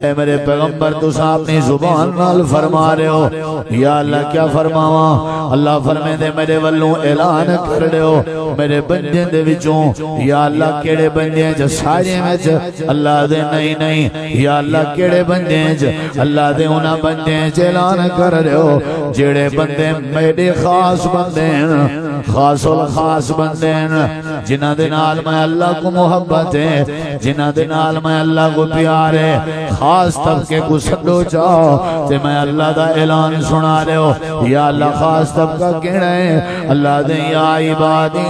اے میرے پیغمبر تساں اپنی زبان نال فرما رہے ہو یا اللہ کیا فرماواں اللہ فرمے دے میرے والوں اعلان کر رہے ہو میرے بندے دے وچوں یا اللہ کیڑے بندے جو سارے وچ اللہ دے نہیں یا اللہ کیڑے بندے جو اللہ دے انہاں بندے اعلان کر رہے ہو جڑے بندے میرے خاص بندے خاص الخاص بندے جنہ دے نال میں اللہ کو محبت ہے جنہ دے نال میں اللہ کو پیار ہے خاص طبقے کو سڈو چاہو تے میں اللہ دا اعلان سنا رہے ہو یا اللہ خاص طبقہ کہنا ہے اللہ دے یا عبادی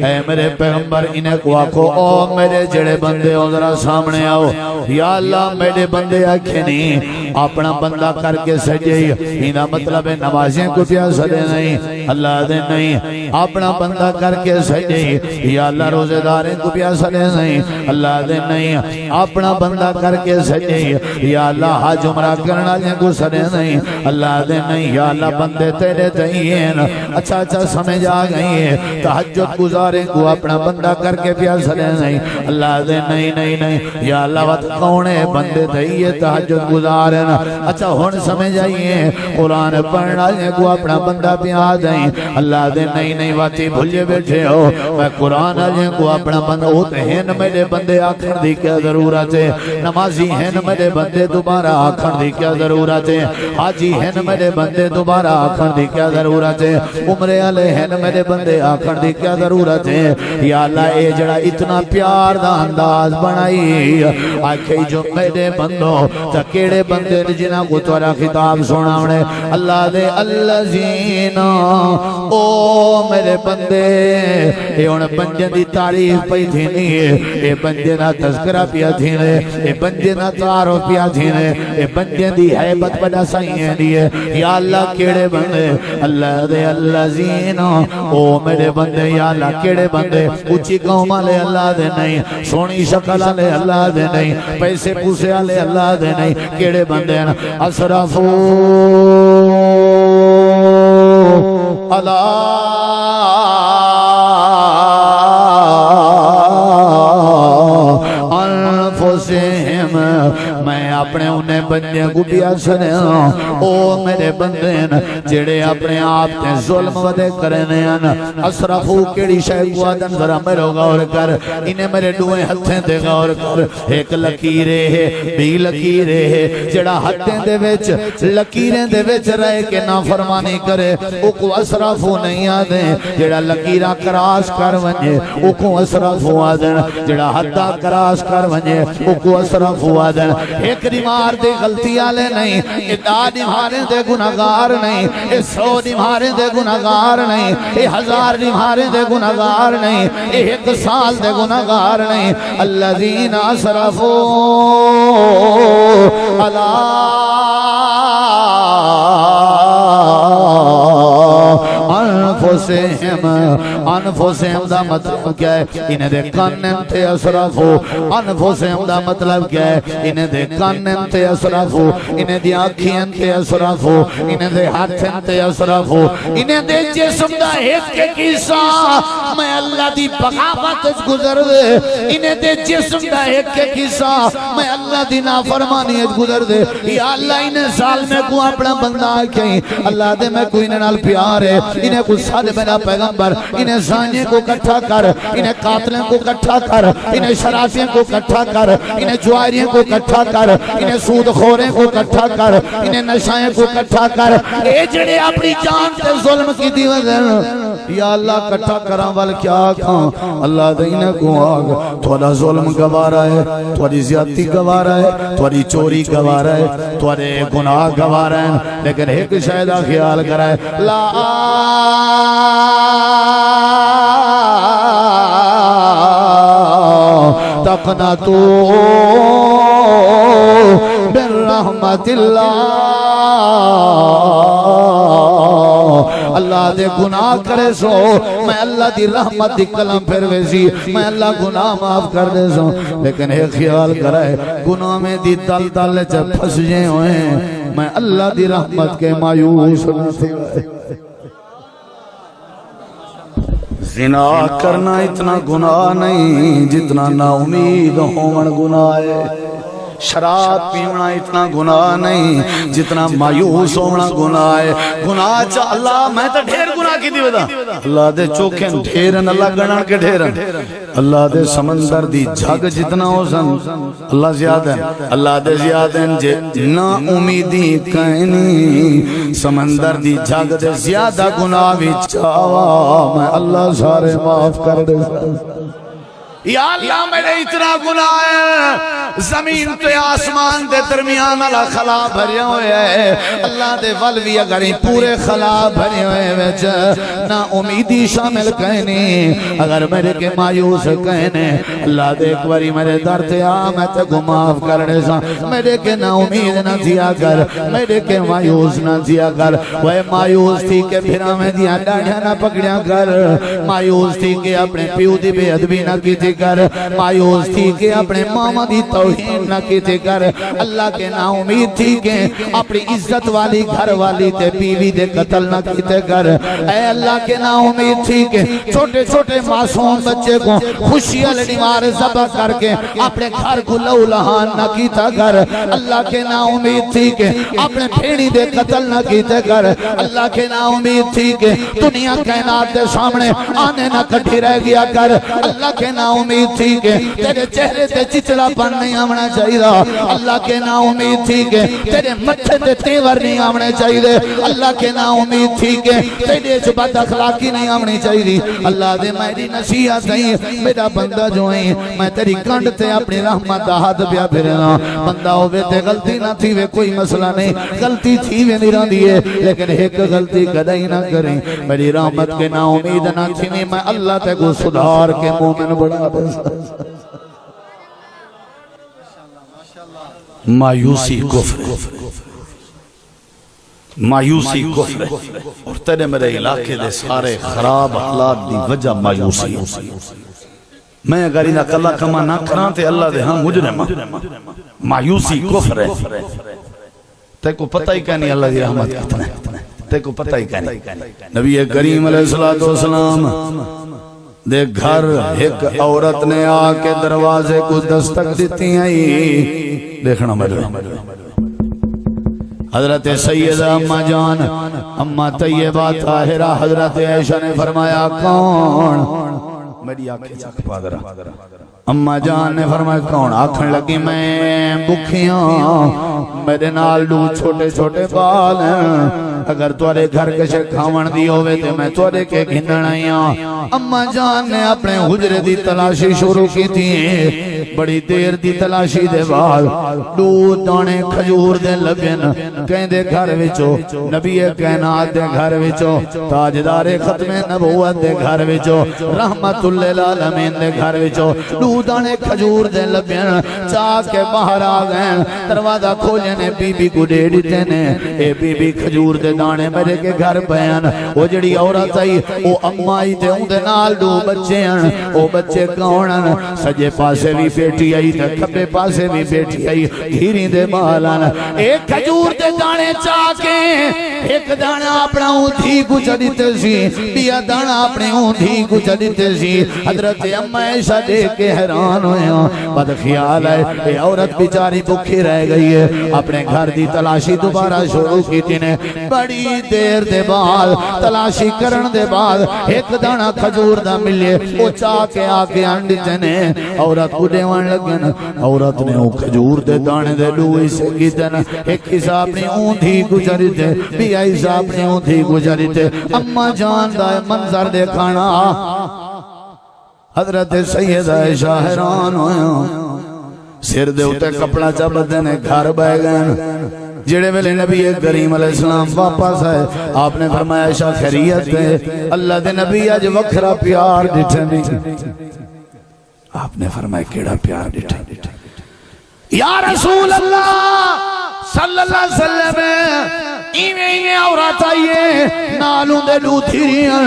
اے میرے پیغمبر انہیں کو آکھو او میرے جڑے بندے ہو ذرا سامنے آؤ یا اللہ میرے بندے آکھے نہیں اپنا بندہ کر کے سجے انہا مطلب ہے نمازیں کو پیا سدے نہیں اللہ دے نہیں اپنا بندہ کر کے سجے یا اللہ روزے داریں کو پیا سدے نہیں اللہ دے نہیں اپنا بندہ کر کے سجے یا اللہ حج عمرہ کرنا لیں کو سدے نہیں اللہ دے نہیں یا اللہ بندے تیرے تئین اچھا سمجھ آ گئی ہے تہجد گزاریں کو اپنا بندہ کر کے پیا سدے نہیں اللہ دے نہیں یا اللہ وقت کونے بندے تئیے تہجد گزاریں اچھا ہون سمجھ آئیے قرآن پڑھنا لیں کو اپنا بندہ پیا دیں اللہ دے نہیں واتی بھولے بیٹھے ہو میں قرآن لیں کو اپنا بندہ ہوتے ہیں میرے بندے آخر دی کیا ضرورت ہے نمازی ہیں میرے بندے دوبارہ آخر دی کیا ضرورت ہے حاجی ہیں میرے بندے دوبارہ آخر دی کیا ضرورت ہے عمرے والے ہیں میرے بندے آخر دی کیا ضرورت ہے یا اللہ اے جڑا اتنا پیار دا انداز بنائی آکھے جو میرے بندوں تکیڑے بندے جنہ کو تورا خطاب سناونے اللہ دے الذین او میرے بندے اے ان بندے دی تعریف پئی تھینی اے بندے نا تذکرہ پیا تھینے اے بندے نا تعارف پیا تھینے اے بندے دی حیبت بڑا سائیں دیئے یا اللہ کیڑے بندے اللہ دے الذین او میرے بندے یا اللہ کیڑے بندے اچھی قوم والے اللہ دے نہیں سونی شکل والے اللہ دے نہیں پیسے پوسے والے اللہ دے نہیں کیڑے بندے اسرفو اللہ انفسہم میں اپنے انہیں بندے کو بھی سنے او میرے بندے جڑے اپنے آپ تے ظلم ودے کرنے اسرفو کیڑی شے کو آدن ذرا میرے غور کر انہیں میرے دوئے ہتھیں دے غور کر ایک لکیرے ہے بھی لکیرے ہے جڑا ہتھیں دے وچ لکیریں دے وچ رہے کہ نافرمانی کرے او کو اسرفو نہیں آدیں جڑا لکیرہ کراس کر ونجے او کو اسرفو آدن جڑا ہتھا کراس کر ونجے او کو اسرفو آدن ایک نمار دے غلطی آلے نہیں اے دا نماریں دے گناہگار نہیں اے 100 نماریں دے گناہگار نہیں اے 1000 نماریں دے گناہگار نہیں اے 1 سال دے گناہگار نہیں الذین اسرفوا علی انفسہم دا مطلب کیا ہے انہیں دے کانن تے اسرفو انفسہم دا مطلب کیا ہے انہیں دے کانن تے اسرفو انہیں دے آنکھیں تے اسرفو انہیں دے ہاتھیں تے اسرفو انہیں دے جسم دا ایک قصہ میں اللہ دی بغاوت گزر دے انہیں دے جسم دا ایک قصہ میں اللہ دی نافرمانی گزر دے یا اللہ انہیں سال میں کو اپنا بندہ کہیں اللہ دے میں کوئی نال پیار ہے انہیں کو ساتھ میرا پیغمبر انہیں زانیے کو کٹھا کر انہیں قاتلیں کو کٹھا کر انہیں شرافیوں کو کٹھا کر انہیں جواریوں کو کٹھا کر انہیں سود خوریں کو کٹھا کر انہیں نشائیں کو کٹھا کر اے جڑے اپنی جان تے ظلم کی دیوزن یا اللہ کٹھا کرام وال کیا کھاں اللہ دینہ کو آگ تھوڑا ظلم گوارا ہے تھوڑی زیادتی گوارا ہے تھوڑی چوری گوارا ہے تھوڑے گناہ گوارا ہے لیکن ایک شاہدہ خیال کرائے لا تقنطو برحمت اللہ اللہ دے گناہ کرے سو میں اللہ دی رحمت دی کلم پھر ویسی میں اللہ گناہ معاف کر دے سو لیکن ایک خیال کرائے گناہ میں دی دل دل چپ پھس جائے ہوئے میں اللہ دی رحمت کے مایوس نہ تھی زنا کرنا اتنا گناہ نہیں جتنا نا امید ہومن گناہ ہے شراب پیونا اتنا گناہ نہیں جتنا مایوس ہونا گناہ ہے. گناہ چا اللہ میں تو ڈھیر گناہ کی دی ودا اللہ دے چوکھیں ڈھیرن اللہ گنان کے ڈھیرن اللہ دے سمندر دی جھگ جتنا ہو سن اللہ زیادہ ہے اللہ دے زیادہ ہیں جے نا امیدی کہنی سمندر دی جھگ دے زیادہ گناہ بھی چاوا میں اللہ سارے معاف کر دے. یا اللہ میرے اتنا گناہ ہے زمین تو آسمان دے درمیان اللہ خلا بھرے ہوئے ہے اللہ دے ولوی اگر پورے خلا بھرے ہوئے ویچ نا امیدی شامل کہنی اگر میرے کے مایوس کہنے اللہ دے ایک باری میرے درد آ میں تے کو معاف کرنے سا میرے کے نا امید نہ دیا کر میرے کے مایوس نہ دیا کر وہ مایوس تھی کہ پھرا میں دیا ڈاڑیا نہ پکڑیا کر مایوس تھی کہ اپنے پیو دی بے ادبی نہ کی تھی کر مایوس تھی کہ اپنے ماما دی توہین نہ کیتے کر اللہ کے نا امید تھی کہ اپنی عزت والی گھر والی تے بیوی دے قتل نہ کیتے کر اے اللہ کے نا امید تھی کہ چھوٹے چھوٹے معصوم بچے کو خوشی لڑی مار ذبح کر کے اپنے گھر کو لو لہان نہ کیتا کر اللہ کے نا امید تھی کہ اپنے بھیڑی دے قتل نہ کیتے کر اللہ کے نا امید تھی کہ دنیا کائنات دے سامنے آنے نہ کٹھی رہ گیا کر اللہ کے نا امید تھی کہ تیرے چہرے تے چچڑا پن نہیں آمنا چاہیے اللہ کے نا امید تھی کہ تیرے مٹھے تے تیور نہیں آمنے چاہیے اللہ کے نا امید تھی کہ تیرے جو بد اخلاقی نہیں آمنی چاہیے اللہ دے میری نصیحت نہیں میرا بندہ جو ہے میں تیری کنڈ تے اپنی رحمت ہاتھ پیا پھرنا بندہ ہوئے تے غلطی نہ تھی وے کوئی مسئلہ نہیں غلطی تھی وے نہیں رہی ہے لیکن ایک غلطی کدی نہ کریں میری رحمت کے نا امید نہ تھی میں اللہ تے کو سدھار کے مومن بڑا مایوسی کفر مایوسی کفر اور تیرے میرے علاقے دے سارے خراب حالات دی وجہ مایوسی میں اگر انہا کلا کما نہ کران تے اللہ دے ہم مجرم مایوسی کفر ہے تے کو پتہ ہی کہنی اللہ دی رحمت کتنے تے کو پتہ ہی کہنی نبی کریم علیہ السلام دے گھر ایک عورت نے آ کے دروازے کو دستک دیتی ہیں دیکھنا مجھے حضرت سیدہ اماں جان اماں طیبہ طاہرہ حضرت عائشہ نے فرمایا کون میری آنکھیں چک پادرہ اماں جان نے فرمایا کون آنکھیں لگی میں بکھیاں میرے نال دو چھوٹے چھوٹے بال ہیں اگر توارے گھر کشے کھاون دی ہوئے تے میں توارے کے گھنن آئیاں اماں جان نے اپنے حجرے دی تلاشی شروع کی تھی بڑی دیر دی تلاشی دے بعد دو دانے کھجور دے لبن کہیں دے گھر وچو نبی کائنات دے گھر وچو تاجدار ختم نبوت دے گھر وچو رحمت للعالمین دے گھر وچو دو دانے کھجور دے لبن چاہ کے باہر آ گئے دروازہ کھولے نے بی بی کو دے دیتے نے اے بی بی کھجور دے دانے میرے کے گھر بیان وہ جڑی عورت آئی وہ امائی تے ہوں دے نال دو بچے ہیں وہ بچے کونن سجے پاسے بھی بیٹی آئی تے کھبے پاسے بھی بیٹی آئی گھیری دے بالان ایک کھجور دے دانے چاہ کے ایک دانا اپنا اندھی کو چڑھتے سی بیا دانا اپنے اندھی کو چڑھتے سی حضرت اماں عائشہ دیکھ کے حیران ہوئے ہیں بد خیال ہے یہ عورت بیچاری بکھی رہ گئی ہے اپنے گھر دی تلاشی دوبارہ شروع کی تھی نے بڑی دیر دے بعد تلاشی کرن دے بعد ایک دانا کھجور دا ملے وہ چاہ کے آکے انڈی تنے عورت کو دیوان لگن عورت نے وہ کھجور دے دانے دے لوئی سے کی تن ایک حساب نے اوندھی گزری تے بھی حساب نے اوندھی گزری تے اماں جان دا منظر دیکھانا حضرت سیدہ عائشہ حیران ہویا سر دے اتے کپڑا چبتے نے گھر بہ گئے جڑے ویلے نبی کریم علیہ السلام واپس آئے آپ نے فرمایا عائشہ خیریت ہے اللہ دے نبی آج وکھرا پیار ڈٹھے نہیں آپ نے فرمایا کیڑا پیار ڈٹھے یا رسول اللہ صلی اللہ علیہ وسلم ایویں عورت آئیے نالوں دے لو تھیریاں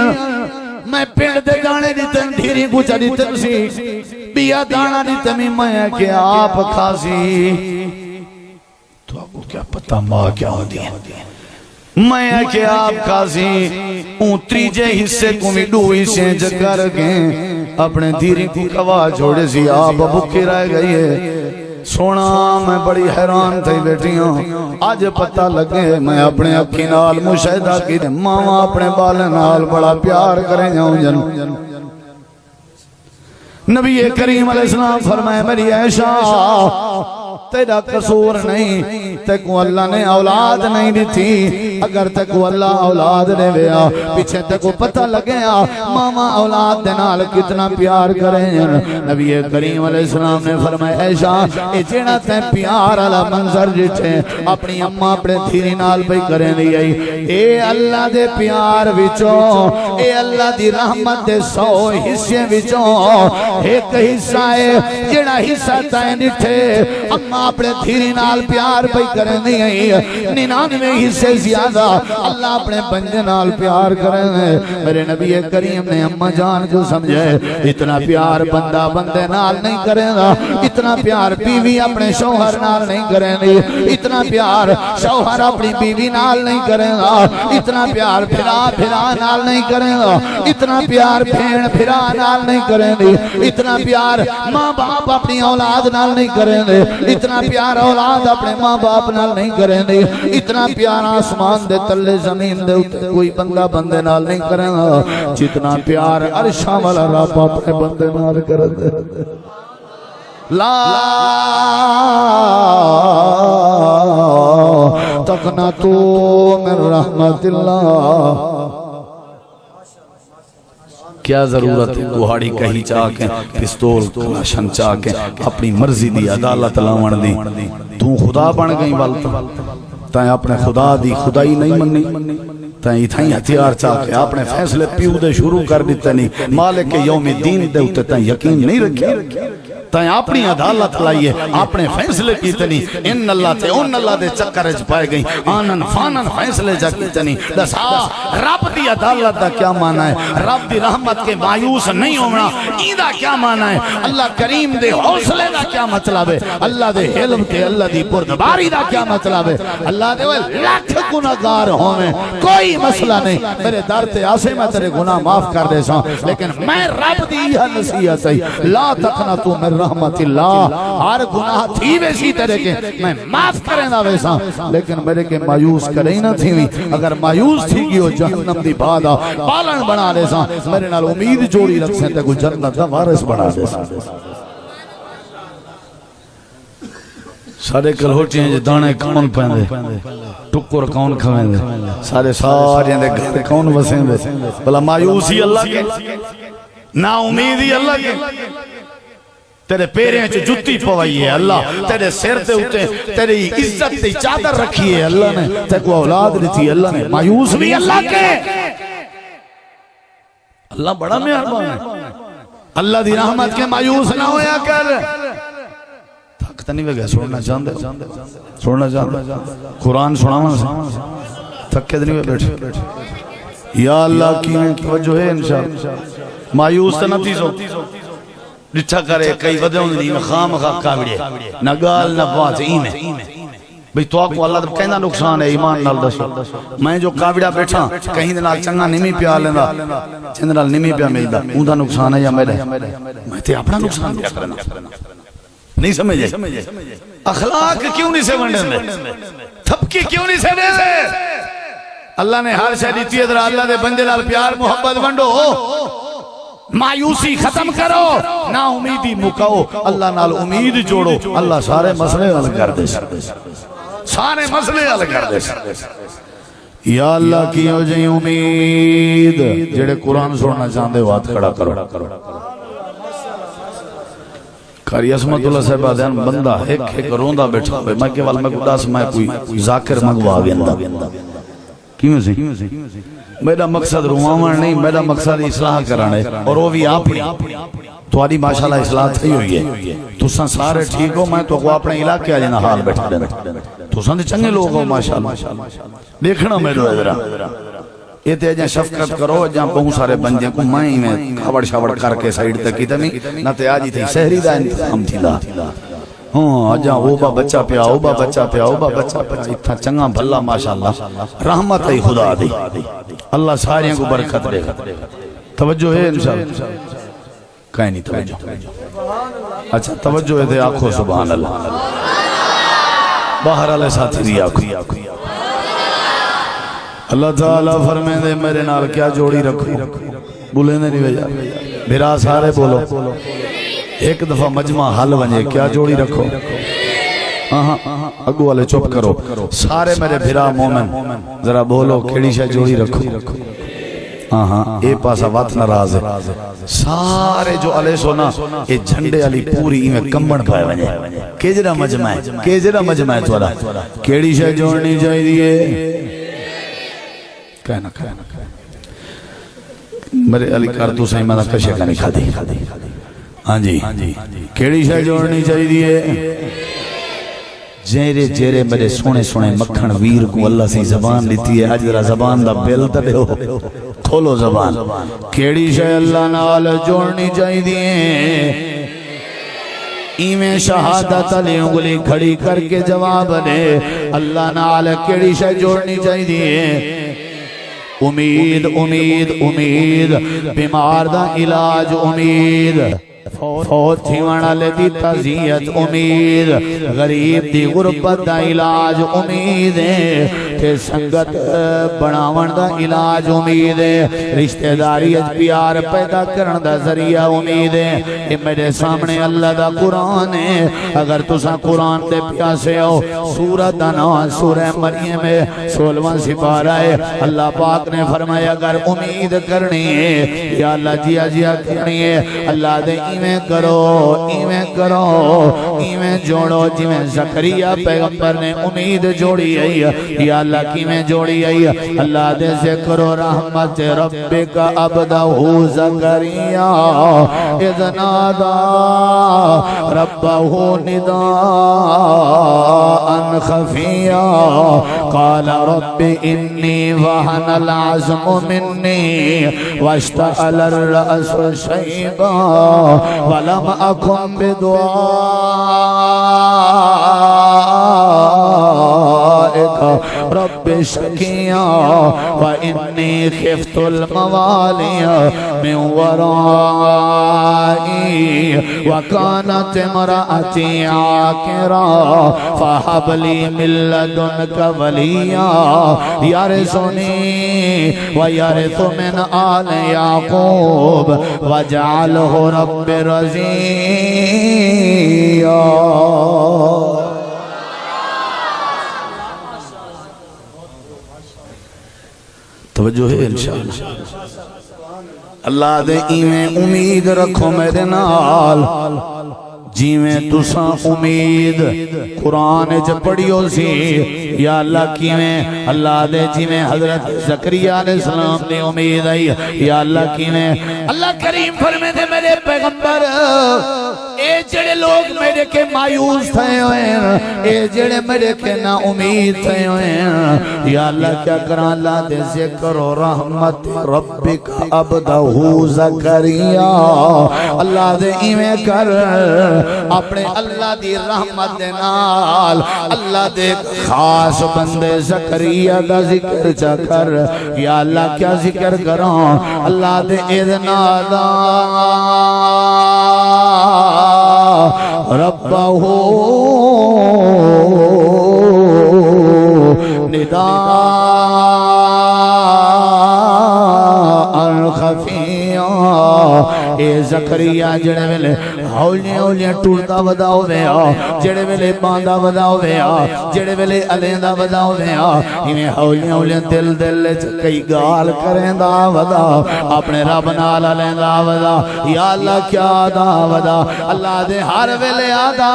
میں پیڑ دے دانے دیتن دھیری گوچا دیتن سی بیا دانا دیتن میں کہ آپ کھاسی تو آپ کو کیا پتا ماں کیا ہو دیا میں کہ آپ کھاسی اون تریجے حصے کو بھی دو حصے جگر گئے اپنے دھیری کو کھوا چھوڑے سی آپ بکے رہ گئی ہے سونا میں بڑی حیران تھی بیٹی ہوں آج پتہ لگے میں اپنے اکھی نال مشاہدہ کی ماما اپنے بالے نال بڑا پیار کریں جاؤں جن نبی کریم علیہ السلام فرمائے میری عائشہ تیرا قصور نہیں تیکو اللہ نے اولاد نہیں دی تھی اگر تیکو اللہ اولاد دے ویا پیچھے تیکو پتہ لگیا ماما اولاد دے نال کتنا پیار کریں نبی کریم علیہ السلام نے فرمایا عائشہ اے جیڑا تے پیار والا منظر جٹھے اپنی اماں اپنے تھیری نال پئی کریں دی اے اللہ دے پیار وچوں اے اللہ دی رحمت دے 100 حصے وچوں ایک حصہ ہے جیڑا حصہ تے نٹھے اماں اپنے دھیری نال پیار پئی کریں دی 99 حصے زیادہ اللہ اپنے بندے نال پیار کریں میرے نبی کریم نے اماں جان کو سمجھے اتنا پیار بندہ بندے نال نہیں کریں گا اتنا پیار بیوی اپنے شوہر نال نہیں کریں گی اتنا پیار شوہر اپنی بیوی نال نہیں کریں گا اتنا پیار بھرا نال نہیں کریں گا اتنا پیار بھین بھرا نال نہیں کریں گی اتنا پیار ماں باپ اپنی اولاد نال نہیں کریں گے اتنا پیار اولاد اپنے ماں باپ نال نہیں کریں گے اتنا پیار آسمان دے تلے زمین دے اتے کوئی بندہ بندے نال نہیں کریں گا جتنا پیار عرشاں والا رب اپنے بندے نال کریں گے لا تقنطوا من رحمت اللہ کیا ضرورت ہے گوہاڑی کہی چاکیں پستول کلاشن چاکیں اپنی مرضی دی عدالت لاون دی تو خدا بن گئی والتا تائیں اپنے خدا دی خدائی نہیں مننی تائیں اتھائیں ہتھیار چاکے اپنے فیصلے پیو دے شروع کر دیتے نہیں مالک یوم دین دے ہوتے تائیں یقین نہیں رکھے تائیں اپنی عدالت لائیے اپنے فیصلے کی تنی ان اللہ تے ان اللہ دے چکرج پائے گئی آنن فانن فیصلے جا کی تنی دسا رب دی عدالت دا کیا مانا ہے رب دی رحمت کے مایوس نہیں ہونا ایدہ کیا مانا ہے اللہ کریم دے حوصلے دا کیا مطلب ہے اللہ دے علم تے اللہ دی بردباری دا کیا مطلب ہے اللہ دے وہ لاکھ گناہگار ہونے کوئی مسئلہ نہیں میرے در تے آسے میں تیرے گناہ معاف کر دے سا لیکن میں رب دی یہ نصیحت ہے لا تقنطوا من رحمت اللہ ہر گناہ تھی ویسی تیرے کے میں معاف کریں دا ویسا لیکن میرے کے مایوس کریں نہ تھی ہوئی اگر مایوس تھی گی ہو جہنم دی بادا پالن بنا دے سا میرے نال امید جوڑی رکھ سکتے کوئی جنت دا وارث بنا دے سا سارے کلہوٹی ہیں جو دانے کون پہنے ٹکر کون کھویں دے سارے سارے دے گھر کون وسیں دے بلا مایوسی اللہ کے نا امیدی اللہ کے تیرے پیریں چو جتی پوائی ہے اللہ تیرے سر تے ہوتے تیری عزت تے چادر رکھی ہے اللہ نے تے کو اولاد دیتی اللہ نے مایوس بھی اللہ کے اللہ بڑا مہربان ہے اللہ دی رحمت کے مایوس نہ ہویا کر تھکتا نہیں بگیا سوڑنا چاہندے سوڑنا چاہندے قرآن سناواں سے تھکے نہیں بیٹھے یا اللہ کی وجہ ہے انشاءاللہ مایوس تے نہ تیزو ڈٹھا کرے کئی ودیوں دی خام خواہ کاوڑے نہ گال نہ بات ایمیں بھئی تو آپ کو اللہ تب کہنا نقصان ہے ایمان نال دسو میں جو کاوڑا بیٹھا کہیں دنال چنگا نمی پیا لینا چند نال نمی پیا ملدا اوندا نقصان ہے یا میرے میں تے اپنا نقصان پیا کرنا نہیں سمجھے اخلاق کیوں نہیں سے ونڈن دے تھپکی کیوں نہیں سے دے اللہ نے ہر شہدی تیدر اللہ دے بندے لال پیار محبت ونڈو مایوسی ختم کرو نا امیدی مکاؤ اللہ نال امید جوڑو اللہ سارے مسئلے حل کر دے سارے مسئلے حل کر دے یا اللہ کی ہو جائیں امید جڑے قرآن سننا چاہتے ہو ہاتھ کھڑا کرو کاری عصمت اللہ صاحب آدھیان بندہ ایک روندہ بیٹھا ہوئے میں کیوال میں قداس میں کوئی ذاکر مگوا گیندہ کیوں سے میرا مقصد روامان نہیں میرا مقصد اصلاح کرانے اور وہ بھی آپ تواری ماشاءاللہ اصلاح تھی ہوئی ہے تو سن سارے ٹھیک ہو میں تو کو اپنے علاقے آجے نہ حال بیٹھا دینا تو سن چنگے لوگ ہو ماشاءاللہ دیکھنا میرے ادھرا یہ تے جہاں شفقت کرو جہاں بہت سارے بنجے کو مائیں میں کھاوڑ شاوڑ کر کے سائیڈ تک کی تمی نہ تے آجی تھی سہری دا انتظام تھی دا ہاں جہاں اوبا بچہ پیا اوبا بچہ پیا اوبا بچہ پیا اتنا چنگا بھلا ماشاءاللہ رحمت ہے خدا دی اللہ ساریاں کو برکت دے توجہ ہے انشاءاللہ کہیں نہیں توجہ اچھا توجہ ہے آنکھو سبحان اللہ باہر والے ساتھی دی آنکھو اللہ تعالیٰ فرمائے دے میرے نال کیا جوڑی رکھو بولے نہیں بھیا بھرا سارے بولو ایک دفعہ مجمع حل ونجے کیا جوڑی رکھو اگو والے چپ کرو سارے میرے بھرا مومن ذرا بولو کیڑی شاہ جوڑی رکھو اے پاسا وات ناراض ہے سارے جو علیہ سونا یہ جھنڈے علی پوری میں کمبن پائے ونجے کیجرہ مجمع ہے توڑا کیڑی شاہ جوڑنی چاہیے کہنا میرے علی کارتو سائیں مدہ کشے کا نہیں کھا دی ہاں جی کیڑی شاہ جوڑنی چاہیے جیرے جیرے میرے سونے سونے مکھن ویر کو اللہ سے زبان لیتی ہے آج ذرا زبان دا بیل تڑے ہو کھولو زبان کیڑی شاہ اللہ نال جوڑنی چاہیے ایمیں شہادت علی انگلی کھڑی کر کے جواب دے اللہ نال کیڑی شاہ جوڑنی چاہیے امید امید امید بیمار دا علاج امید فوت تھی وڑالے دی تزیت امید غریب دی غربت دا علاج امید ہے کہ سنگت بناون دا علاج امید ہے رشتہ داری اج پیار پیدا کرن دا ذریعہ امید ہے یہ میرے سامنے اللہ دا قرآن ہے اگر تساں قرآن دے پیاسے ہو سورت نام سورہ مریم میں 16واں سپارہ ہے اللہ پاک نے فرمایا اگر امید کرنی ہے یا اللہ جیا کرنی ہے اللہ دے ایمیں کرو ایمیں جوڑو جمیں زکریہ پیغمبر نے امید جوڑی ہے یا اللہ کی میں جوڑی ہے اللہ دے ذکر و رحمت ربک عبدہو زکریہ اذ نادا ربہو نداء خفیہ قال رب انی وہن العظم منی واشتعل الرأس شیبا ولم اکن بدعائک رب شکیا وانی خفت الموالی من ورائی وکانت امرأتی عاکرا فحب لی من لدنک ولیا یارثنی ویرث من آل یعقوب وجعلہ رب رضیہ توجہ ہے انشاءاللہ اللہ دے ایمیں امید رکھو میرے نال جیویں تساں امید قرآن جب پڑھیو سی یا اللہ کیویں اللہ دے جیویں حضرت زکریہ علیہ السلام نے امید آئی یا اللہ کیویں اللہ کریم فرمے دے میرے پیغمبر اے جڑے لوگ میرے کے مایوس تھے ہوئے ہیں اے جڑے میرے کے نا امید تھے ہوئے ہیں یا اللہ کیا کرا اللہ دے ذکر و رحمت ربک عبدہو زکریہ اللہ دے ایمیں کر اپنے اللہ دی رحمت دے نال اللہ دے خاص بندے زکریہ دا ذکر چا کر یا اللہ کیا ذکر کروں اللہ دے اذنا دا ربہو نداء خفیہ اے زکریہ جڑے ویلے ہولیاں ٹوٹا ودا ہویا جڑے ویلے باندھا ودا ہویا جڑے ویلے الیندا ودا ہویا ایویں ہولیاں دل کئی گال کریندا ودا اپنے رب نال الیندا ودا یا اللہ کیا دا ودا اللہ دے ہر ویلے آدا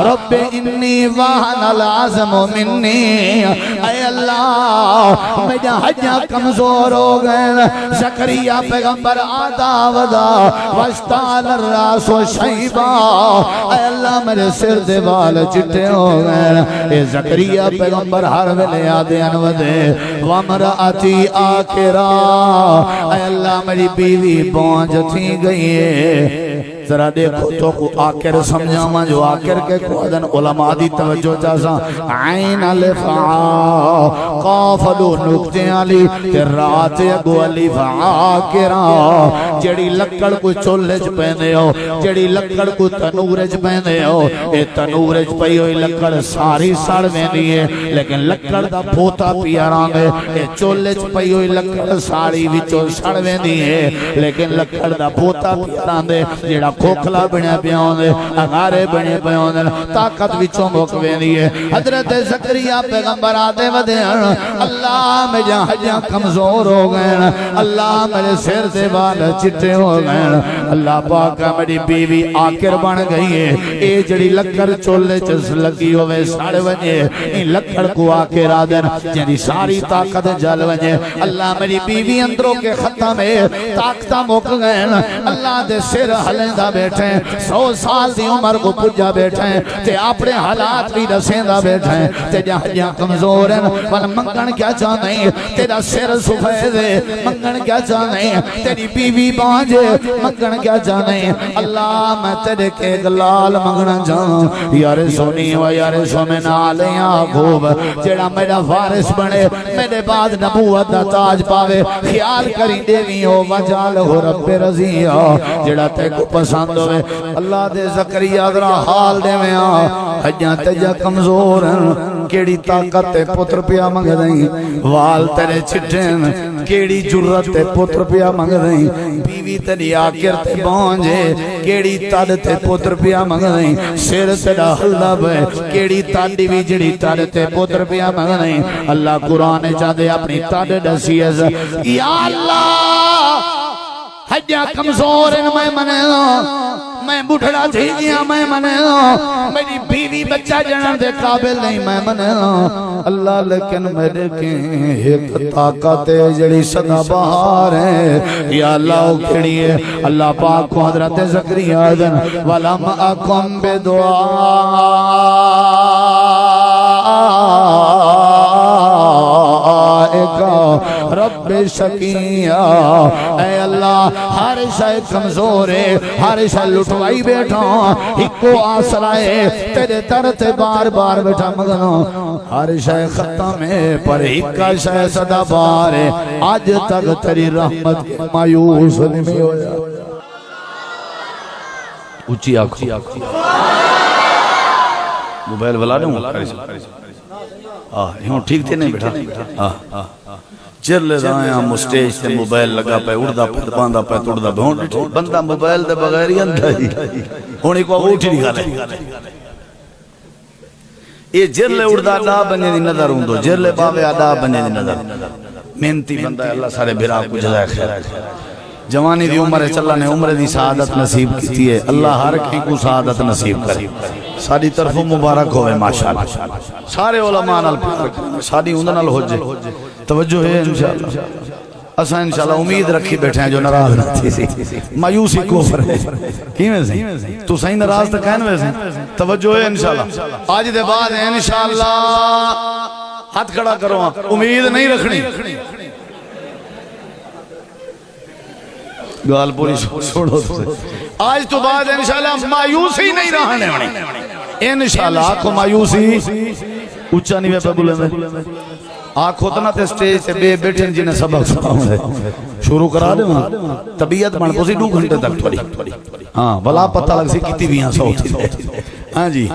رب انی وہن العظم منی اے اللہ میرا حجاں کمزور ہو گئے زکریہ پیغمبر آدا ودا واشتعل الراس شیبا اے اللہ میرے سر دے بال چٹے ہو گئے اے زکریہ پیغمبر ہر ویلے آدے انودے وامرأتی آکرا اے اللہ میری بیوی پہنچ تھی گئی ہے ذرا دیکھو تو کو آخر سمجھاواں جو آخر کے قوادن علماء دی توجہ چاہساں عین الف قاف دو نقطے علی تے رات اگو الف آکرا جڑی لکڑ کو چولے چ پیندے ہو جڑی لکڑ کو تنور چ پیندے ہو اے تنور چ پئی ہوئی لکڑ ساری سڑ ویندی ہے لیکن لکڑ دا پوتا پیاراں دے اے چولے چ پئی ہوئی لکڑ ساری وچوں سڑ ویندی ہے لیکن لکڑ دا پوتا پیاراں دے جڑا کھوکھلا بنیا پیا ہوندے اگارے بنے پے ہوندے طاقت وچوں مک ویندی ہے حضرت زکریا پیغمبر آدے ودے اللہ میں جہاں کمزور ہو گئے اللہ میرے سر دے بال چٹے ہو گئے اللہ پاک میری بیوی آخر بن گئی ہے اے جڑی لکڑ چولے چس لگی ہوئے ساڑھ ونجے ان لکڑ کو آکے را دین جنی ساری طاقت جل ونجے اللہ میری بیوی اندروں کے ختم ہے طاقتہ مک گئے اللہ دے سر ہلیندہ بیٹھے 100 سال دی عمر کو پجا بیٹھے تے اپنے حالات بھی رسیندہ بیٹھے تے جہاں کمزور ہیں ول منگن کیا چاہتے ہیں تیرا سر سفید ہے منگن کیا چاہتے ہیں تیری بیوی بانجے منگن کیا چاہتے ہیں اللہ میں تیرے کے گلال منگنا چاہوں یار سونی و یار سونے نالے یعقوب جڑا میرا وارث بنے میرے بعد نبوت دا تاج پاوے خیال کری دیوی ہو وجال ہو رب رضیہ جڑا تے کو پسند ہوئے اللہ دے زکریا ذرا حال دے میں حجاں تجا کمزور ہیں کیڑی طاقت تے پتر پیا منگ دیں وال تیرے چھٹیں کیڑی جرت تے پتر پیا منگ دیں بیوی تیری آکر تے بانجے کیڑی تد تے پتر پیا منگ دیں سر تیرا حلب ہے کیڑی تاڑی بھی جڑی تد تے پتر پیا منگ دیں اللہ قرآن چاہدے اپنی تد ڈسیز یا اللہ حجاں کمزور ان میں منے میں بڑھڑا تھی گیا میں منے میری بیوی بچہ جنن دے قابل نہیں میں منے اللہ لیکن میرے کے ایک طاقت جڑی صدا بہار ہے یا اللہ کھڑی ہے اللہ پاک کو حضرت زکریا دن ولم اکم بدعا رب شکیہ اے اللہ ہر شے کمزور ہے ہر شے لٹوائی بیٹھا ایکو آسرا ہے تیرے در تے بار بار بیٹھا مگنو ہر شے ختم ہے پر ایک شے صدا بار ہے آج تک تیری رحمت مایوس نہیں ہویا اچھی آنکھوں موبائل والا دوں یوں ٹھیک تھے نہیں بیٹھا چر لے رہا ہم اسٹیج تے موبائل لگا پہ اڑدا پہ باندھا پہ توڑدا پہ بندہ موبائل دے بغیر ہی اندھا ہی ہونے کو اٹھی نہیں کھالے یہ جرلے اڑدا دا بنے دی نظر ہوندو جرلے باوے آدھا بنے دی نظر محنتی بندہ اللہ سارے بھرا کو جزائے خیر جوانی دی عمر چلا نے عمر دی سعادت نصیب کیتی ہے اللہ ہر کہیں کو سعادت نصیب کرے ساری طرف مبارک ہوئے ماشاءاللہ سارے علماء نال پیار کریں ساری اندر نال ہو جائے توجہ ہے انشاءاللہ اسا انشاءاللہ امید رکھی بیٹھے ہیں جو نراز نہ تھی سی مایوسی کفر ہے کیویں سی تو صحیح نراز تک ہیں ویسے توجہ ہے انشاءاللہ آج دے بعد انشاءاللہ ہاتھ کھڑا کرو امید نہیں رکھنی گال پوری چھوڑو آج تو بعد انشاءاللہ مایوسی نہیں رہنے ہونے انشاءاللہ آنکھو مایوسی اچھا نہیں پہ بولے میں آنکھو تنا تے سٹیج سے بے بیٹھن جنہیں سبق سکھاؤں ہے شروع کرا دے وہاں طبیعت بن پوسی 2 گھنٹے تک تھوڑی ہاں بلا پتہ لگ سی کتی بھی یہاں سوتی دے ہاں جی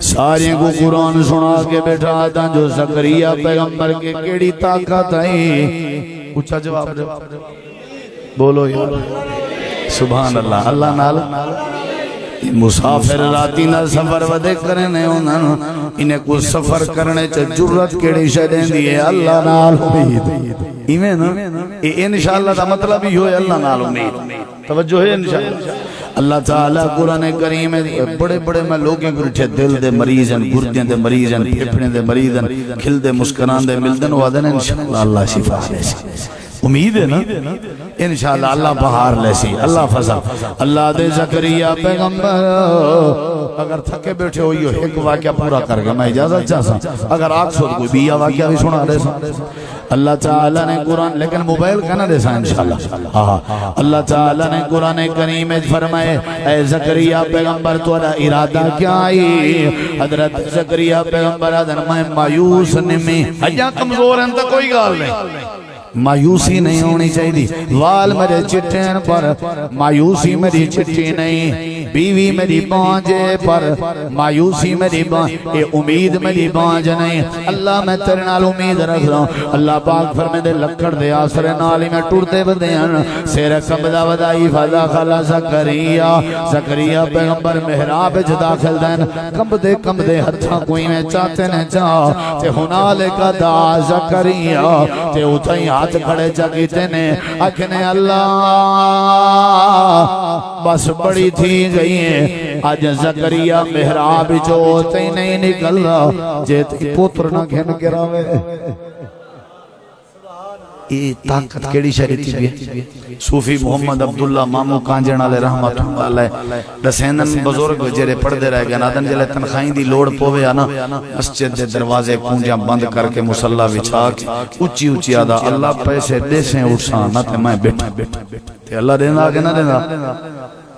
سارے کو قرآن سنا کے بیٹھا آتا جو زکریا پیغمبر کے کیڑی طاقت آئی اچھا جواب دے بولو یار سبحان اللہ اللہ نال مسافر راتی نال سفر ودے کرنے انہیں کو سفر کرنے چا جرت کیڑی شدیں دیئے اللہ نال امید ایمیں نا انشاءاللہ دا مطلب ہی ہوئے اللہ نال امید توجہ ہے انشاءاللہ اللہ تعالیٰ قرآن کریم بڑے بڑے میں لوگیں گرٹھے دل دے مریض ہیں گردیں دے مریض ہیں پھپڑیں دے مریض ہیں کھل دے مسکران دے ملدن وعدن انشاءاللہ اللہ شفا دے امید ہے نا انشاءاللہ اللہ بہار لیسی اللہ فضل اللہ دے زکریا پیغمبر اگر تھکے بیٹھے ہوئی ہو ایک واقعہ پورا کر گیا میں اجازت چاہتا اگر آگ سو کوئی بیہ واقعہ بھی سنا رہے سا اللہ تعالیٰ نے قرآن لیکن موبائل کہنا دے سا انشاءاللہ اللہ تعالیٰ نے قرآن کریم فرمائے اے زکریا پیغمبر تورا ارادہ کیا آئی حضرت زکریا پیغمبر حضرت میں مایوس نمی حجا کمزور ہیں تو کوئی گال نہیں مایوسی نہیں ہونی چاہیے وال میرے چٹین پر مایوسی میری چٹی نہیں بیوی میری بانجے پر مایوسی میری بانج امید میری بانج نہیں اللہ میں تیرے نال امید رکھ رہا ہوں اللہ پاک فرمے دے لکڑ دے آسر نالی میں ٹوڑتے بدیاں سیر کبدا ودائی فضا خلا زکریا پیغمبر محراب داخل دین کم دے ہتھاں کوئی میں چاہتے نے چاہ تے ہنالے کا دا زکریا تے اتھائی ہاتھ کھڑے چاکیتے نے اکھنے اللہ بس بڑی تھی گئی ہے آج زکریا محراب جو ہوتے ہی نہیں نکل رہا جیتے پوتر نہ گھن گراوے یہ طاقت کیڑی شریعتی بھی صوفی محمد عبداللہ مامو کانجن علیہ رحمت اللہ دسیندن بزرگ جرے پڑھتے رہ گیا نادن جلے تنخائیں دی لوڑ پوے آنا مسجد دے دروازے کونجاں بند کر کے مسلح بچھا کے اچھی آدھا اللہ پیسے دے سے اٹھسان نہ تے میں بیٹھا تے اللہ دینا آگے نہ دینا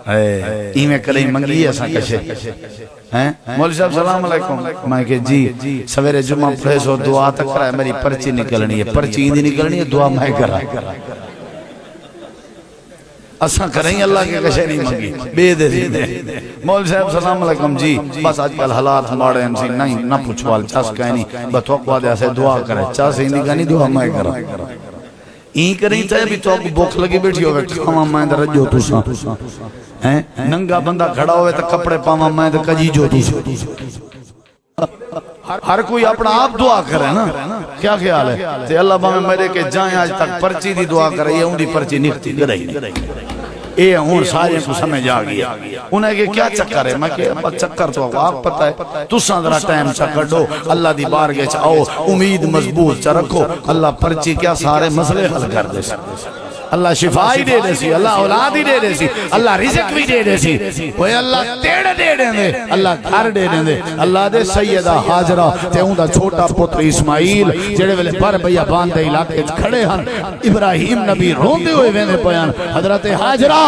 ایمیں کلیں منگی ایسا کشے مولی صاحب سلام علیکم میں کہ جی سویرے جمعہ پڑھے سو دعا تک رہا ہے میری پرچی نکلنی ہے پرچی ہی نکلنی ہے دعا میں کر رہا ہے اساں کریں اللہ کے کشے نہیں منگی بے دے دے مولی صاحب سلام علیکم جی بس آج کل حالات ہمارے ہم سے نہیں نہ پوچھوال چاس کہیں نہیں بتوقع دے ایسے دعا کرے چاس ہی نہیں کہنی دعا میں کر رہا ہے این کریں چاہے بھی تو بوکھ لگی بیٹھی ہوئے کھاما میں در جو تو سا ننگا بندہ کھڑا ہوئے تو کپڑے پاما میں در کجی جو تو سا ہر کوئی اپنا آپ دعا کرے نا کیا خیال ہے تے اللہ باہم میرے کے جائیں آج تک پرچی دی دعا کرے یہ اندھی پرچی نکتی گرہی نہیں اے ہون سارے کو سمجھ آ گیا انہیں کہ کیا چکر ہے میں کہ چکر تو آپ پتہ ہے تو ساندرہ ٹائم چکر دو اللہ دی بارگے چاہو امید مضبوط چا رکھو اللہ پرچی کیا سارے مسئلے حل کر دے سکتے اللہ شفائی دے دے سی اللہ اولادی دے دے سی اللہ رزق بھی دے دے سی وہ اللہ تیڑ دے دے دے اللہ گھر دے دے دے اللہ دے سیدہ حاجرہ تے ہوں دا چھوٹا پتر اسماعیل جڑے ویلے پر بھیا باندے علاقے کھڑے ہن ابراہیم نبی روندے ہوئے وینے پیان حضرت حاجرہ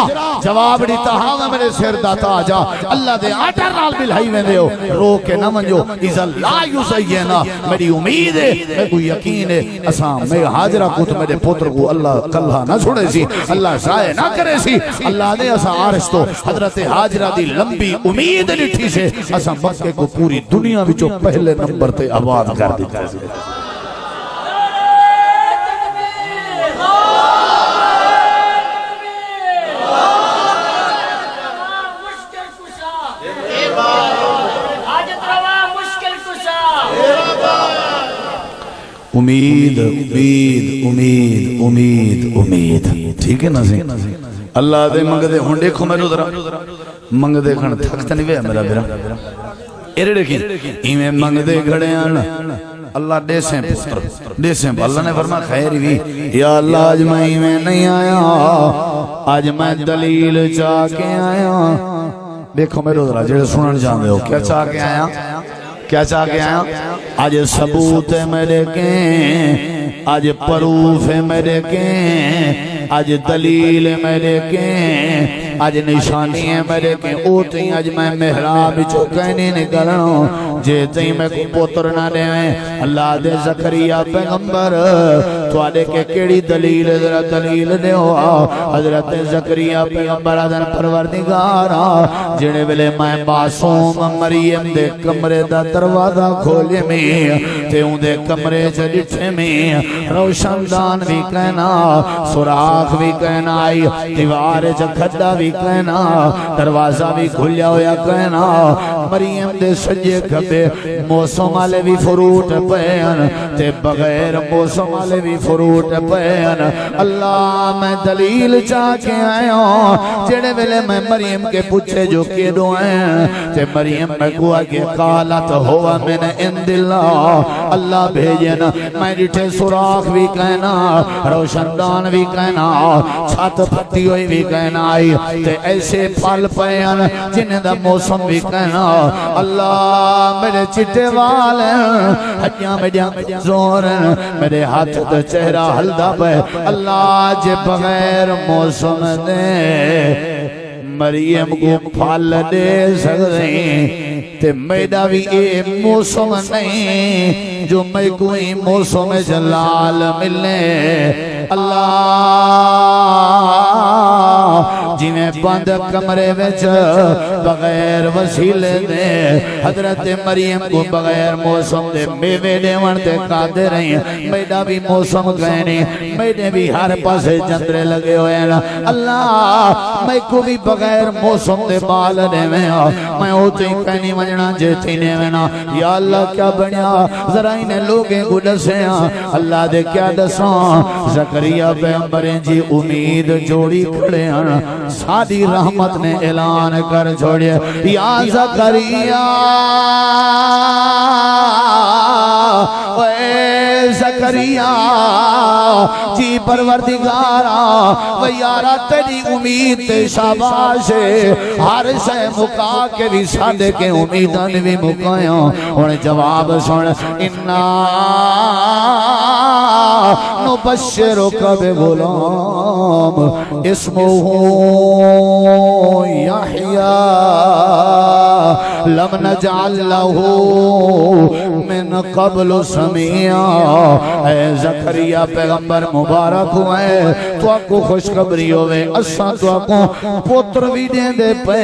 جواب دیتا ہاں میرے سر دا تاجا اللہ دے آٹر نال بلہائی ویندے ہو رو کے نہ منجو اذا لا یسینا میری امید ہے میں کوئی یقین ہے اساں میں حاجرہ کو تو میرے پتر کو اللہ کلہ نہ چھوڑے سی اللہ ضائع نہ کرے سی اللہ نے اسا آرش تو حضرت حاجرہ دی لمبی امید لٹھی سے اسا مکے کو پوری دنیا وچوں پہلے نمبر تے آباد کر دیتا ہے امید امید امید امید امید ٹھیک ہے نا سی اللہ دے منگ دے ہن دیکھو میرے ذرا منگ دے کھن تھک تے نہیں وے میرا بیرا ایرے دیکھیں ایویں منگ دے گھڑے آن اللہ دے سے پتر دے سے اللہ نے فرمایا خیر بھی یا اللہ آج میں ایویں نہیں آیا آج میں دلیل چاہ کے آیا دیکھو میرے ذرا جڑے سنن جاندے ہو کیا چاہ کے آیا کیا چاہ کے آیا آج ثبوت میرے کے آج پروف میرے کے آج دلیل میرے کے آج نشانی میرے کے اوتی آج میں محراب جو کہنی نکلنوں جیتے میں کو پوتر نہ دے اللہ دے زکریا پیغمبر تو آدھے کے کیڑی دلیل دلیل دے ہوا حضرت زکریا پیغمبر آدھن پروردگارا جنہیں بلے میں معصوم مریم دے کمرے دا دروازہ کھولے میں تے ہوں دے کمرے جلٹھے میں روشن دان بھی کہنا سراخ بھی کہنا آئی دیوار جکھڑا بھی کہنا دروازہ بھی کھلیا ہویا کہنا مریم دے سجے کھبے موسم والے بھی فروٹ پین تے بغیر موسم والے بھی فروٹ پین اللہ میں دلیل چاہ کے آیا جڑے ویلے میں مریم کے پوچھے جو کے دو ہیں تے مریم میں کہا کہ قالت ہوا من عند اللہ اللہ بھیجے نا میں ڈٹھے سوراخ بھی کہنا روشن دان بھی کہنا چھت پھٹی ہوئی بھی کہنا آئی تے ایسے پھل پین جنہیں دا موسم بھی کہنا اللہ میرے چٹے والے ہڈیاں میڈیاں زور میرے ہاتھ دا چہرہ ہلدا پہ اللہ جے بغیر موسم دے مریم کو پھل دے سکتے تے میڈا بھی اے موسم نہیں جو میں کوئی موسم جلال ملے اللہ جنہیں بند کمرے وچ بغیر وسیلے دے حضرت مریم کو بغیر موسم دے میوے دیون تے قادر رہی میڈا بھی موسم کہنی میڈے بھی ہر پاسے جندرے لگے ہوئے ہیں اللہ میں کو بھی بغیر موسم دے بال دے میں ہوتے ہی کہنی وجنا جیتی نے وینا یا اللہ کیا بنیا ذرا انہیں لوگیں کو دسیں اللہ دے کیا دساں زکریا پیغمبریں جی امید جوڑی کھڑے ہیں سادی رحمت نے اعلان کر چھوڑے یا زکریا اے زکریا جی پروردگارا و یارا تیری امید تے شاباش ہر شے مکا کے بھی سادے کے امیدان بھی مکایا انہیں جواب سن انا نبشرک بغلام اسمہ یحییٰ لم نجعل له من قبل سمیعا اے زکریا پیغمبر مبارک ہوئے تو آپ کو خوشخبری ہوئے اساں تو آپ کو پوتر بھی دیں دے پے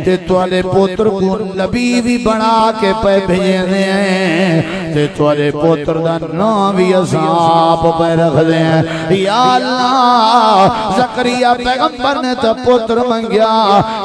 تے توالے پوتر کو نبی بھی بنا کے پہ بھیجے دیں تے توالے پوتر دا نام بھی اصحاب پہ رکھ دیں یا اللہ زکریا پیغمبر نے تو پوتر منگیا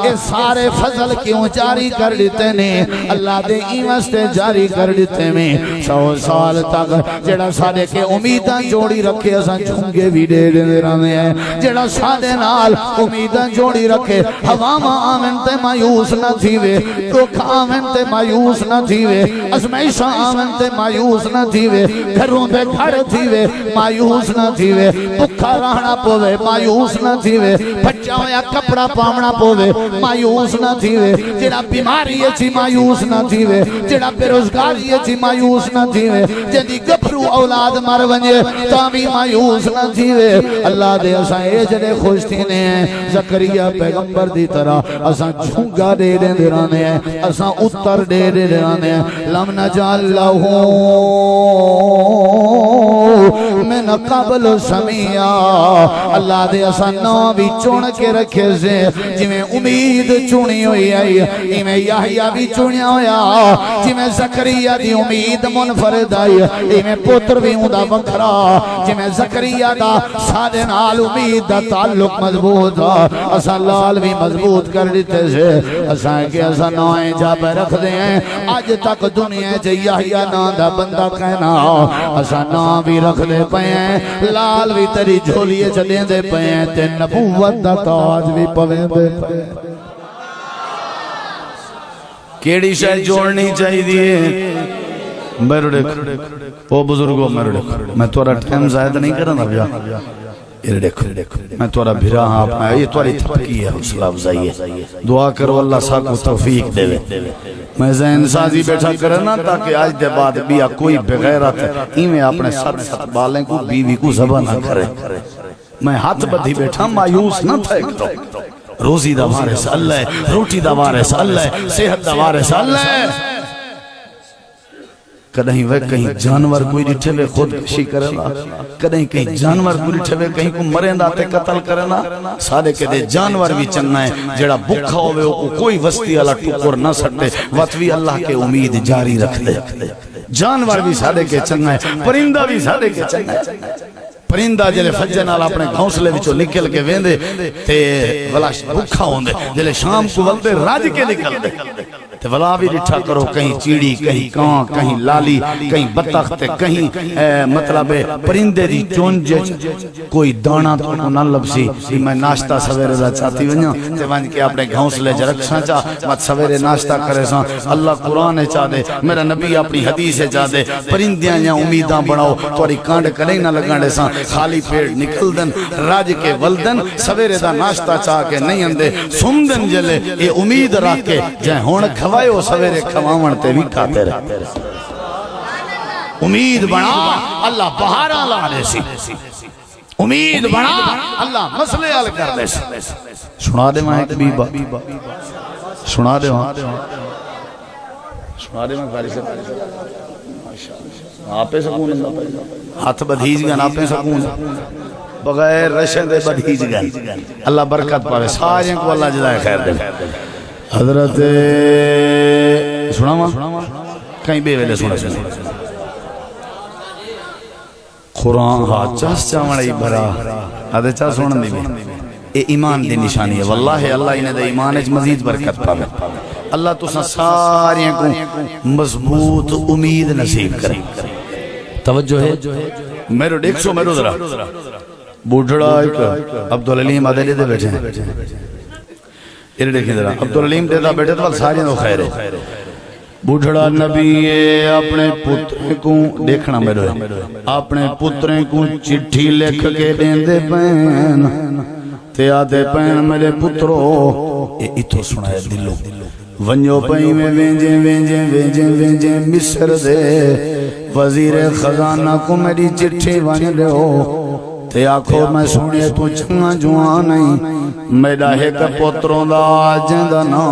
اے سارے فضل کیوں جاری کر دیتے نے اللہ دے ایمستے جاری کر دیتے میں 100 سال تک جڑا سادے کے امیداں جوڑی رکھے اساں جھونگے بھی دے دے رہنے ہیں جڑا سادے نال امیداں جوڑی رکھے ہواما آمن تے مایوس نہ تھیوے دکھ آمن تے مایوس نہ تھیوے ازمائشہ آمن تے مایوس نہ تھیوے گھروں دے گھر تھیوے مایوس نہ تھیوے بکھا رہنا پوے مایوس نہ تھیوے بچہ ہویا کپڑا پامنا پوے مایوس نہ تھیوے جڑا بیماری اچھی مایوس نہ تھیوے جڑا بیروزگاری اچھی مایوس نہ تھیوے جدی گبرو اولاد مر ونجے تامی مایوس نہ تھیوے اللہ دے اساں اے جڑے خوش تھینے ہیں زکریا پیغمبر دی طرح اساں جھونگا دے دے رانے ہیں اساں اتر دے دے رانے ہیں لم نجعل له من قبل سمیعا اللہ دے اساں نام بھی چون کے رکھے سے جویں امید چونی ہوئی آئی ایمیں یحییٰ بھی چونیا ہویا جویں زکریا دی امید منفرد آئی ایمیں پوتر بھی ہوں دا وکھرا جویں زکریا دا سادے نال امید دا تعلق مضبوط اساں لال بھی مضبوط کر دیتے سے اساں کہ اساں نوائیں جاب رکھ دے ہیں آج تک دنیا جے یحییٰ نا دا بندہ کہنا اساں نام بھی رکھ دے پے ہیں لال بھی تیری جھولیے چلیں دے پے ہیں تے نبوت دا تاج بھی پویں دے پے ہیں کیڑی شاہ جوڑنی چاہی دیئے میرے دیکھو او بزرگو میرے دیکھو میں تورا ٹائم زائد نہیں کرنا بیا یہ دیکھو میں تورا بھرا ہاں اپنا یہ توری تھپکی ہے حوصلہ افزائی ہے دعا کرو اللہ سا کو توفیق دے میں ذہن سازی بیٹھا کرنا تاکہ آج دے بعد بیا کوئی بغیرت ایمیں اپنے سات بالیں کو بیوی کو زبا نہ کرے میں ہاتھ بدھی بیٹھا مایوس نہ تھا ایک تو روزی دا وارث اللہ ہے روٹی دا وارث اللہ ہے صحت دا وارث اللہ ہے کدہیں وہ کہیں جانور کوئی ڈٹھے ہوئے خود کشی کرنا کدہیں کہیں جانور کوئی ڈٹھے ہوئے کہیں کو مرین داتے قتل کرنا سادے کے دے جانور بھی چننا ہے جڑا بکھا ہوئے کو کوئی وستی اللہ ٹکر نہ سکتے وطوی اللہ کے امید جاری رکھ دے جانور بھی سادے کے چننا ہے پرندہ بھی سادے کے چننا ہے پرندہ جلے فجر نال اپنے گھونسلے وچوں نکل کے ویندے تے ولا بھکھا ہوندے جلے شام کو ولدے راج کے نکل دے تے ولا بھی ڈٹھا کرو کہیں چیڑی کہیں کان کہیں لالی کہیں بطخ تے کہیں مطلب پرندے دی چونج کوئی دانا تو نہ لبسی کہ میں ناشتہ سویرے دا چاہتی ونجا تے ونج کے اپنے گھونسلے چ رکھساں چا مت سویرے ناشتہ کرے ساں اللہ قرآن چاہ دے میرا نبی اپنی حدیث چاہ دے پرندیاں یا امیداں بڑھاؤ توڑی کانڈ کڑے نہ لگانے ساں خالی پیٹ نکل دن راج کے ولدن سویرے دا ناشتہ چاہ کے نہیں اندے سمدن جلے اے امید رکھ کے جائیں ہون کھوائے ہو سویرے کھواون تے بھی کھاتے رہتے امید بنا اللہ بہاراں لا دے سی امید بنا اللہ مسئلے حل کر دے سی سنا دے وہاں ایک بیبا سنا دے وہاں سنا دے وہاں کاری سے آپے سکون ہاتھ بدھیج گن آپے سکون بغیر رشد بدھیج گن اللہ برکت پاوے سارے کو اللہ جزائے خیر دے حضرت سنا ماں کہیں بے ویلے سنا قرآن چاس چاوڑی بھرا آدھے چاس سنن دی بھی اے ایمان دی نشانی ہے واللہ اللہ انہیں دے ایمان اچ مزید برکت پاوے اللہ تو سارے کو مضبوط امید نصیب کرے توجہ ہے میرے دیکھ سو میرے ذرا بوڑھڑا ایک عبدالعلیم عدلی دے بیٹھے ہیں یہ دیکھیں ذرا عبدالعلیم دے دا بیٹھے تو سارے نو خیر ہے بوڑھڑا نبی اپنے پترے کو دیکھنا میرے اپنے پترے کو چٹھی لکھ کے دین دے پین تے آدھے پین میرے پترو یہ اتھو سنا ہے دلو ونجو پئی میں وینجے وینجے وینجے وینجے مصر دے وزیر خزانہ کو میری چٹھی ونج دے ہو تے آکھو میں سنے تو چنگا جوان نہیں میرا ایک پتروں دا جندہ نا